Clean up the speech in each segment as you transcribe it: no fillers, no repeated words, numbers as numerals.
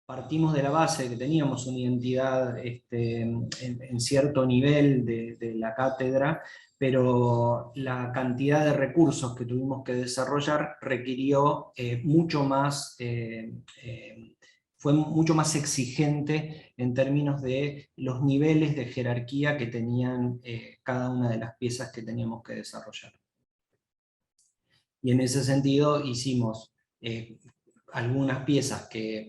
partimos de la base de que teníamos una identidad en cierto nivel de la cátedra, pero la cantidad de recursos que tuvimos que desarrollar requirió mucho más, fue mucho más exigente en términos de los niveles de jerarquía que tenían cada una de las piezas que teníamos que desarrollar. Y en ese sentido hicimos algunas piezas que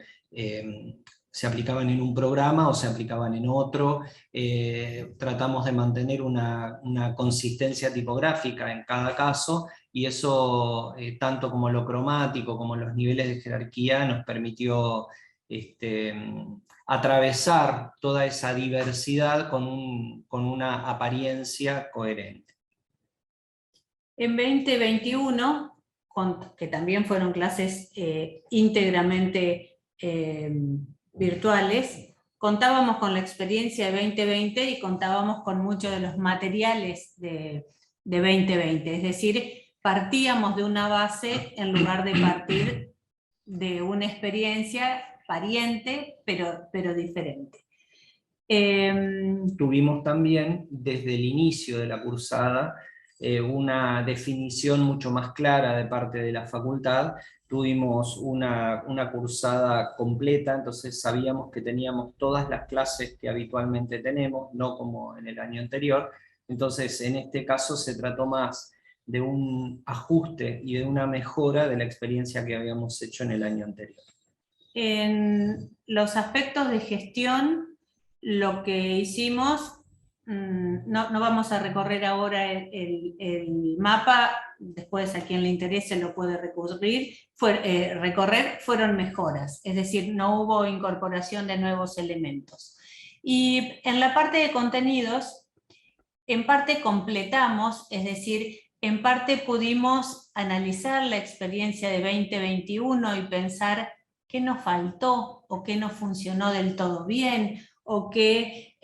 se aplicaban en un programa o se aplicaban en otro, tratamos de mantener una consistencia tipográfica en cada caso, y eso, tanto como lo cromático como los niveles de jerarquía, nos permitió atravesar toda esa diversidad con una apariencia coherente. En 2021, que también fueron clases íntegramente virtuales, contábamos con la experiencia de 2020 y contábamos con muchos de los materiales de 2020, es decir, partíamos de una base en lugar de partir de una experiencia pariente, pero diferente. Tuvimos también, desde el inicio de la cursada, una definición mucho más clara de parte de la facultad. Tuvimos una cursada completa, entonces sabíamos que teníamos todas las clases que habitualmente tenemos, no como en el año anterior. Entonces, en este caso se trató más de un ajuste y de una mejora de la experiencia que habíamos hecho en el año anterior. En los aspectos de gestión, lo que hicimos, no vamos a recorrer ahora el mapa, después a quien le interese lo puede recorrer, fueron mejoras, es decir, no hubo incorporación de nuevos elementos. Y en la parte de contenidos, en parte completamos, es decir, en parte pudimos analizar la experiencia de 2021 y pensar qué nos faltó o qué no funcionó del todo bien, o qué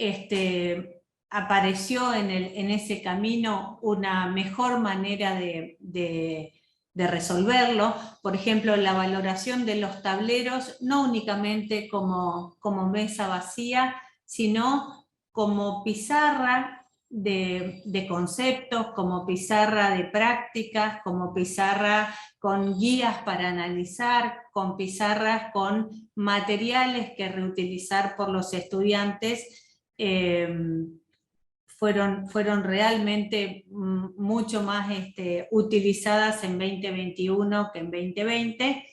apareció en ese camino una mejor manera de resolverlo. Por ejemplo, la valoración de los tableros, no únicamente como mesa vacía, sino como pizarra de conceptos, como pizarra de prácticas, como pizarra con guías para analizar, con pizarras con materiales que reutilizar por los estudiantes, fueron realmente mucho más utilizadas en 2021 que en 2020.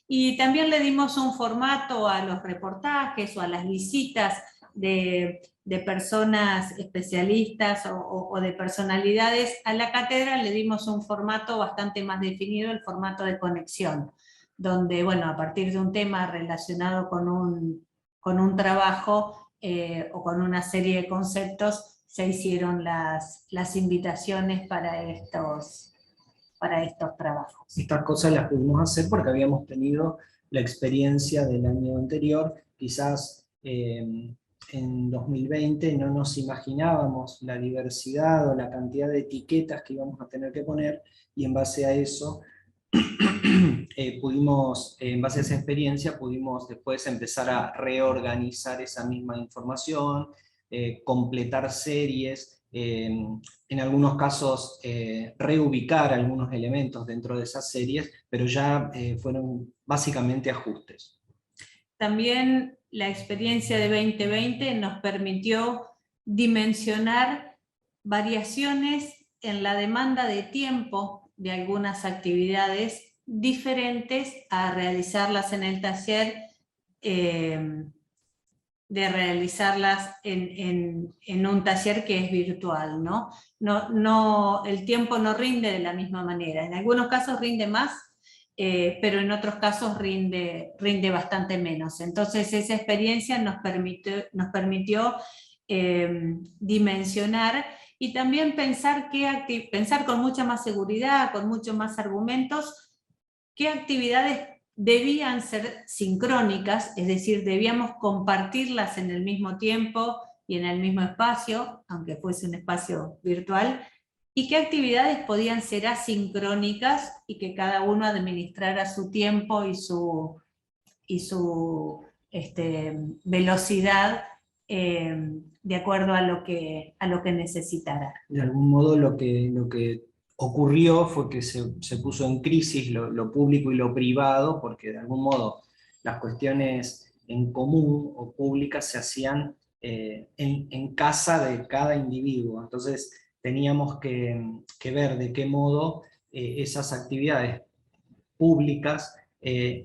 Y también le dimos un formato a los reportajes o a las visitas de personas especialistas o de personalidades a la cátedra. Le dimos un formato bastante más definido, el formato de conexión, donde, bueno, a partir de un tema relacionado con un trabajo o con una serie de conceptos, se hicieron las invitaciones para estos trabajos. Estas cosas las pudimos hacer porque habíamos tenido la experiencia del año anterior. Quizás en 2020 no nos imaginábamos la diversidad o la cantidad de etiquetas que íbamos a tener que poner, y en base a eso pudimos, en base a esa experiencia, pudimos después empezar a reorganizar esa misma información, completar series, en algunos casos reubicar algunos elementos dentro de esas series, pero ya fueron básicamente ajustes. También la experiencia de 2020 nos permitió dimensionar variaciones en la demanda de tiempo de algunas actividades diferentes a realizarlas en el taller, de realizarlas en un taller que es virtual, ¿no? El tiempo no rinde de la misma manera. En algunos casos rinde más, pero en otros casos rinde bastante menos. Entonces esa experiencia nos permitió dimensionar y también pensar con mucha más seguridad, con muchos más argumentos, qué actividades debían ser sincrónicas, es decir, debíamos compartirlas en el mismo tiempo y en el mismo espacio, aunque fuese un espacio virtual, y qué actividades podían ser asincrónicas y que cada uno administrara su tiempo y su velocidad de acuerdo a lo que necesitara. De algún modo lo que ocurrió fue que se puso en crisis lo público y lo privado, porque de algún modo las cuestiones en común o públicas se hacían en casa de cada individuo. Entonces teníamos que ver de qué modo esas actividades públicas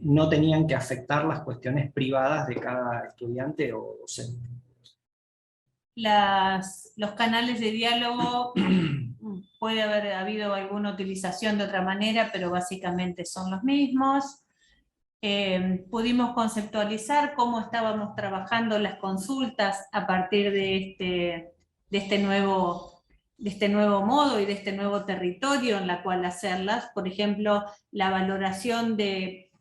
no tenían que afectar las cuestiones privadas de cada estudiante o docente. Los canales de diálogo, puede haber habido alguna utilización de otra manera, pero básicamente son los mismos. Pudimos conceptualizar cómo estábamos trabajando las consultas a partir de este nuevo modo y de este nuevo territorio en la cual hacerlas. Por ejemplo, la valoración de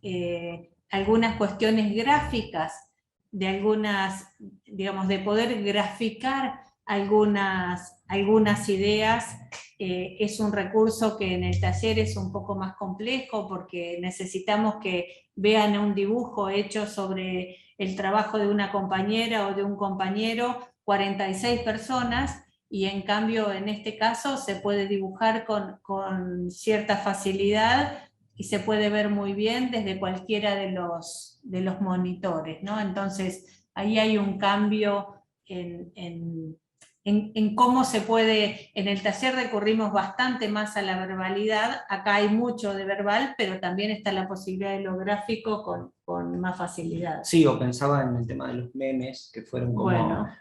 algunas cuestiones gráficas, de algunas, digamos, de poder graficar algunas ideas, es un recurso que en el taller es un poco más complejo porque necesitamos que vean un dibujo hecho sobre el trabajo de una compañera o de un compañero, 46 personas, y en cambio en este caso se puede dibujar con cierta facilidad y se puede ver muy bien desde cualquiera de los monitores, ¿no? Entonces ahí hay un cambio en cómo se puede. En el taller recurrimos bastante más a la verbalidad, acá hay mucho de verbal, pero también está la posibilidad de lo gráfico con más facilidad. Sí, o pensaba en el tema de los memes, que fueron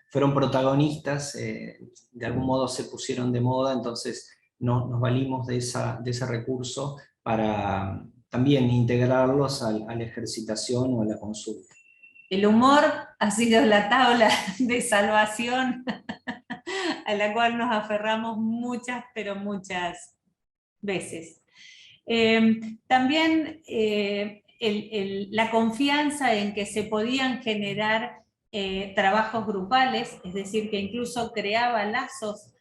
fueron protagonistas, de algún modo se pusieron de moda, entonces nos valimos de ese recurso para también integrarlos a la ejercitación o a la consulta. El humor ha sido la tabla de salvación a la cual nos aferramos muchas, pero muchas veces. También la confianza en que se podían generar trabajos grupales, es decir, que incluso creaba lazos.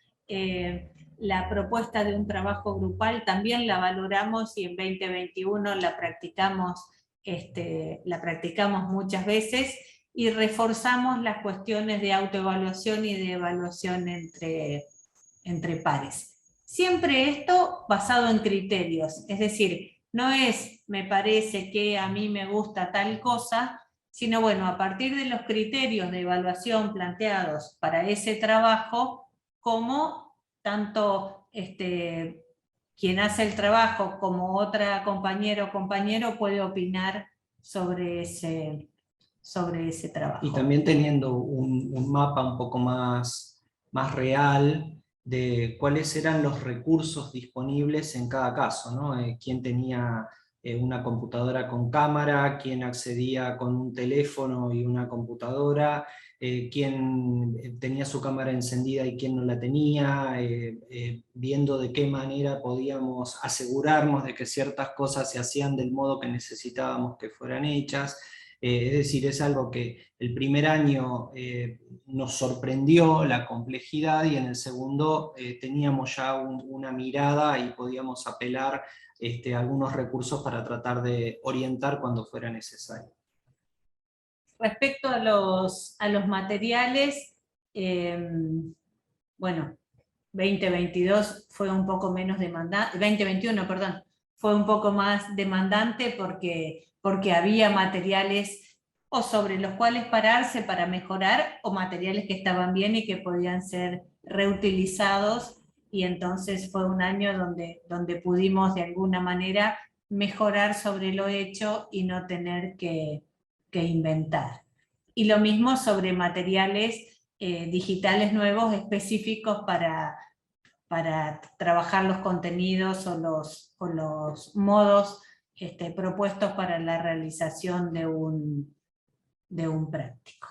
La propuesta de un trabajo grupal también la valoramos y en 2021 la practicamos muchas veces, y reforzamos las cuestiones de autoevaluación y de evaluación entre pares. Siempre esto basado en criterios, es decir, no es me parece que a mí me gusta tal cosa, sino bueno, a partir de los criterios de evaluación planteados para ese trabajo, como tanto quien hace el trabajo como otra compañera o compañero puede opinar sobre ese trabajo. Y también teniendo un mapa un poco más real de cuáles eran los recursos disponibles en cada caso, ¿no? Quién tenía una computadora con cámara, quién accedía con un teléfono y una computadora, quién tenía su cámara encendida y quién no la tenía, viendo de qué manera podíamos asegurarnos de que ciertas cosas se hacían del modo que necesitábamos que fueran hechas. Es decir, es algo que el primer año nos sorprendió la complejidad, y en el segundo teníamos ya una mirada y podíamos apelar a algunos recursos para tratar de orientar cuando fuera necesario. Respecto a los materiales, bueno, 2022 fue un poco menos demandante, 2021, perdón, fue un poco más demandante porque había materiales o sobre los cuales pararse para mejorar, o materiales que estaban bien y que podían ser reutilizados, y entonces fue un año donde pudimos de alguna manera mejorar sobre lo hecho y no tener que inventar. Y lo mismo sobre materiales digitales nuevos específicos para trabajar los contenidos o los modos propuestos para la realización de un práctico.